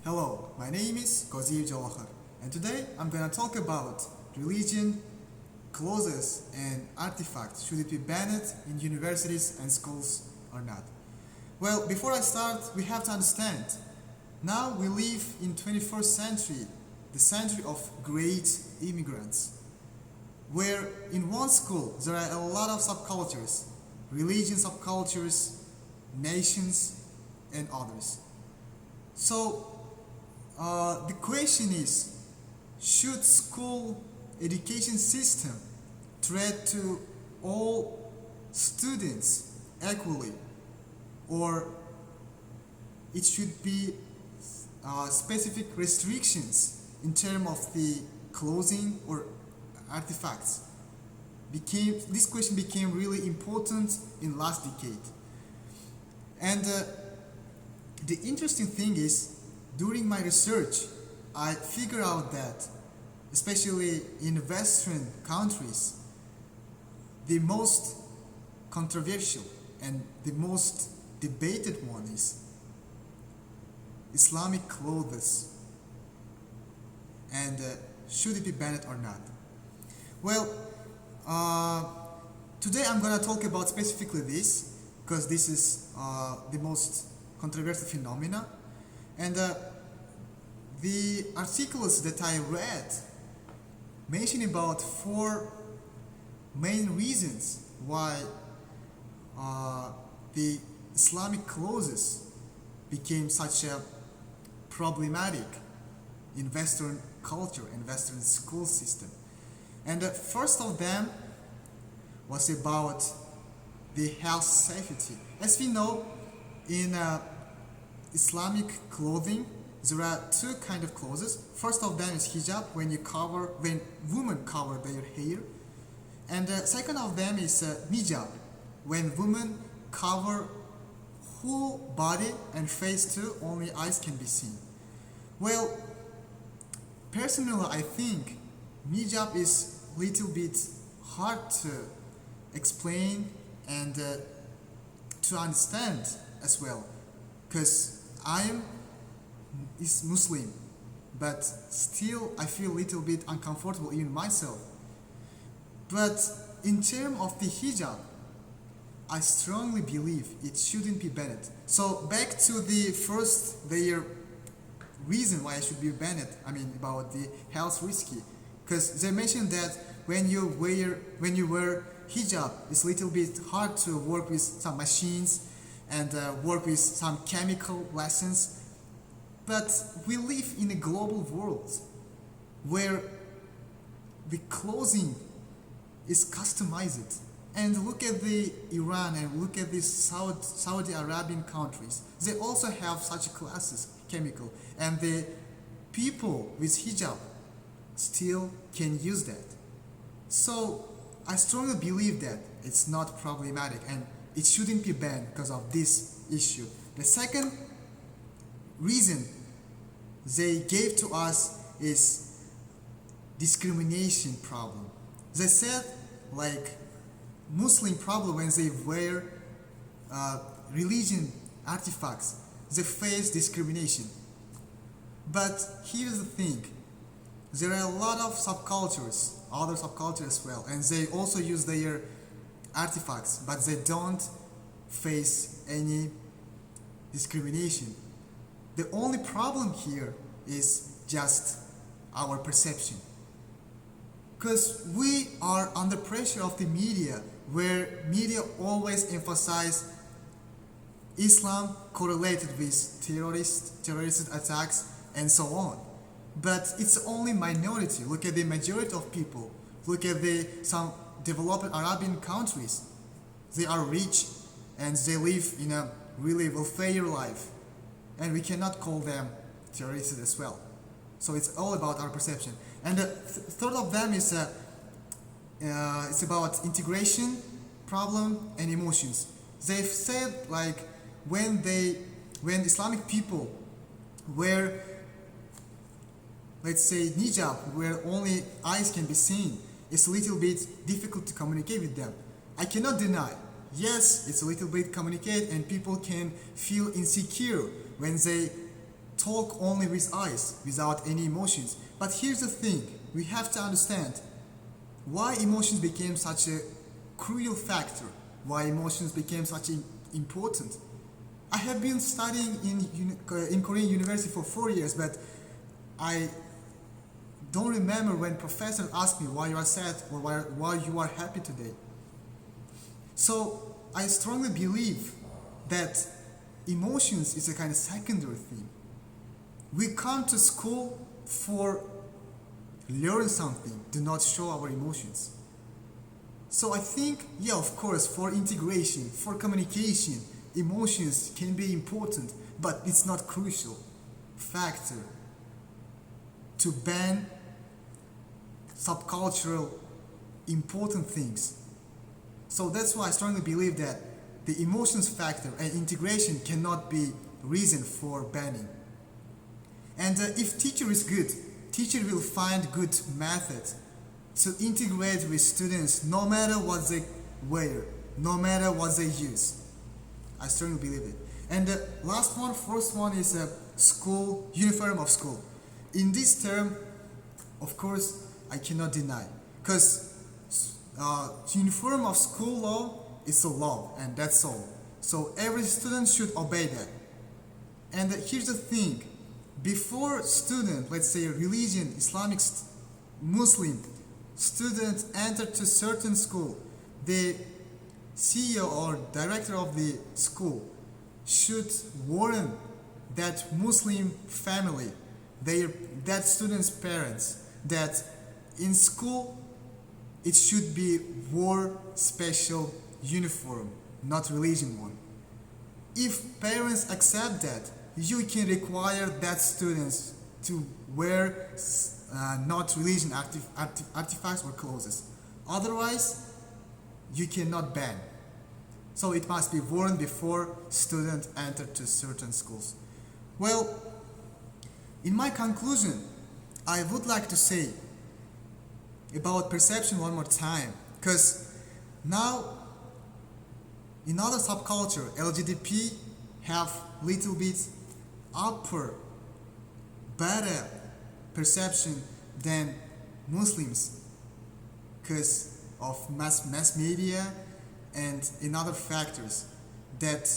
Hello, my name is Kozir Jawahar, and today I'm gonna talk about religion, clothes, and artifacts. Should it be banned in universities and schools or not? Well, before I start, we have to understand. Now we live in 21st century, the century of great immigrants, where in one school there are a lot of subcultures, religion subcultures, nations, and others. So the question is, should school education system treat to all students equally, or it should be specific restrictions in terms of the clothing or artifacts? This question became really important in last decade. And the interesting thing is, during my research, I figured out that, especially in Western countries, the most controversial and the most debated one is Islamic clothes, and should it be banned or not? Well, today I'm gonna talk about specifically this because this is the most controversial phenomena. And the articles that I read mention about four main reasons why the Islamic clothes became such a problematic in Western culture and Western school system. And the first of them was about the health safety. As we know, in Islamic clothing, there are two kind of clothes. First of them is hijab, when women cover their hair, and the second of them is nijab, when women cover whole body and face too, only eyes can be seen. Well, personally, I think nijab is little bit hard to explain and to understand as well, because I am Muslim, but still I feel a little bit uncomfortable even myself. But in terms of the hijab, I strongly believe it shouldn't be banned. So back to the first their reason why it should be banned, about the health risky, because they mentioned that when you wear hijab, it's a little bit hard to work with some machines and work with some chemical lessons. But we live in a global world where the clothing is customized. And look at the Iran and look at the Saudi Arabian countries. They also have such classes, chemical, and the people with hijab still can use that. So I strongly believe that it's not problematic and it shouldn't be banned because of this issue. The second reason they gave to us is discrimination problem. They said like Muslim problem when they wear religion artifacts, they face discrimination. But here's the thing, there are a lot of subcultures, other subcultures as well, and they also use their artifacts, but they don't face any discrimination. The only problem here is just our perception, because we are under pressure of the media, where media always emphasize Islam correlated with terrorist attacks and so on. But it's only minority. Look at the majority of people. Look at some developed Arabian countries. They are rich and they live in a really welfare life, and we cannot call them terrorists as well. So it's all about our perception. And the third of them is it's about integration problem and emotions. They've said like when Islamic people wear, let's say, hijab, where only eyes can be seen, it's a little bit difficult to communicate with them. I cannot deny, yes, it's a little bit communicate and people can feel insecure when they talk only with eyes, without any emotions. But here's the thing, we have to understand why emotions became such a crucial factor, why emotions became such important. I have been studying in Korean university for 4 years, but I don't remember when professor asked me why you are sad or why you are happy today. So I strongly believe that emotions is a kind of secondary thing. We come to school for learn something, do not show our emotions. So I think, yeah, of course, for integration, for communication, emotions can be important, but it's not crucial factor to ban subcultural important things. So that's why I strongly believe that the emotions factor and integration cannot be reason for banning. And if teacher is good, teacher will find good method to integrate with students no matter what they wear, no matter what they use. I strongly believe it. And the last one, first one is school, uniform of school. In this term, of course, I cannot deny, because uniform of school law is a law, and that's all. So every student should obey that. And here's the thing, before student, let's say religion, Islamic, Muslim student enter to certain school, the CEO or director of the school should warn that Muslim family, that student's parents, that in school it should be wore special uniform, not religion one. If parents accept that, you can require that students to wear not religion artifacts or clothes. Otherwise, you cannot ban. So it must be worn before students enter to certain schools. Well, in my conclusion, I would like to say about perception one more time, because now in other subculture, LGBT have little bit upper, better perception than Muslims because of mass media and in other factors that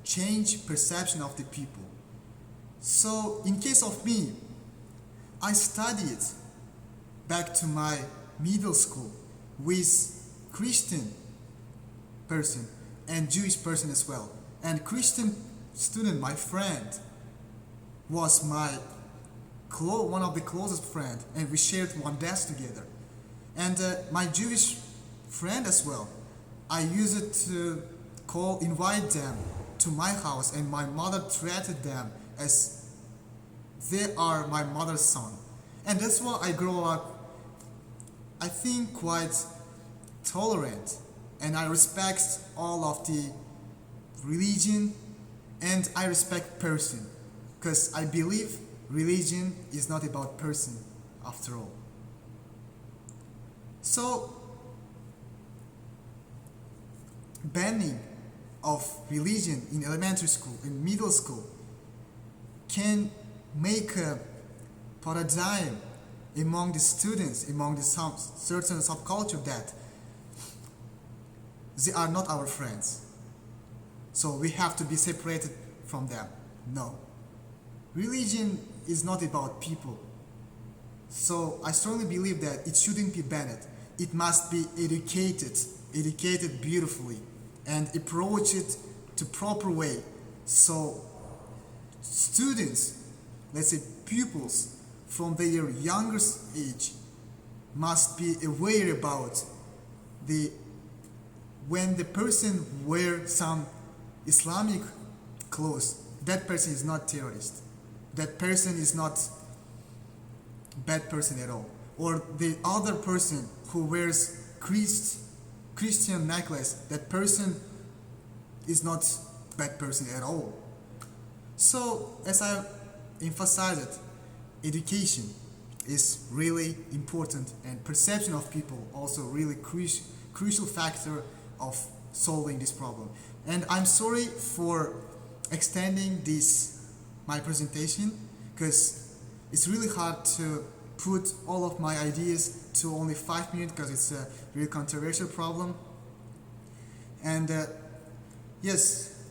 change perception of the people. So in case of me, I studied back to my middle school with Christian person and Jewish person as well. And Christian student, my friend, was one of the closest friend, and we shared one desk together. And my Jewish friend as well, I used it to invite them to my house, and my mother treated them as they are my mother's son. And that's why I grow up, I think, quite tolerant, and I respect all of the religion, and I respect person, because I believe religion is not about person after all. So banning of religion in elementary school, in middle school, can make a paradigm among the students, among the certain subculture, that they are not our friends. So we have to be separated from them. No. Religion is not about people. So I strongly believe that it shouldn't be banned. It must be educated beautifully, and approach it to proper way. So students, let's say pupils from their younger age, must be aware about when the person wears some Islamic clothes, that person is not terrorist. That person is not bad person at all. Or the other person who wears Christian necklace, that person is not bad person at all. So as I emphasized, education is really important, and perception of people also really crucial factor of solving this problem. And I'm sorry for extending my presentation, because it's really hard to put all of my ideas to only 5 minutes because it's a really controversial problem. And yes,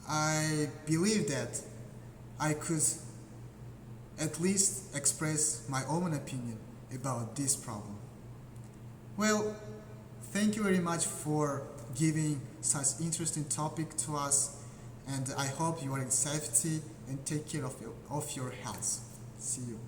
I believe that I could at least express my own opinion about this problem. Well, thank you very much for giving such interesting topic to us, and I hope you are in safety and take care of your health. See you.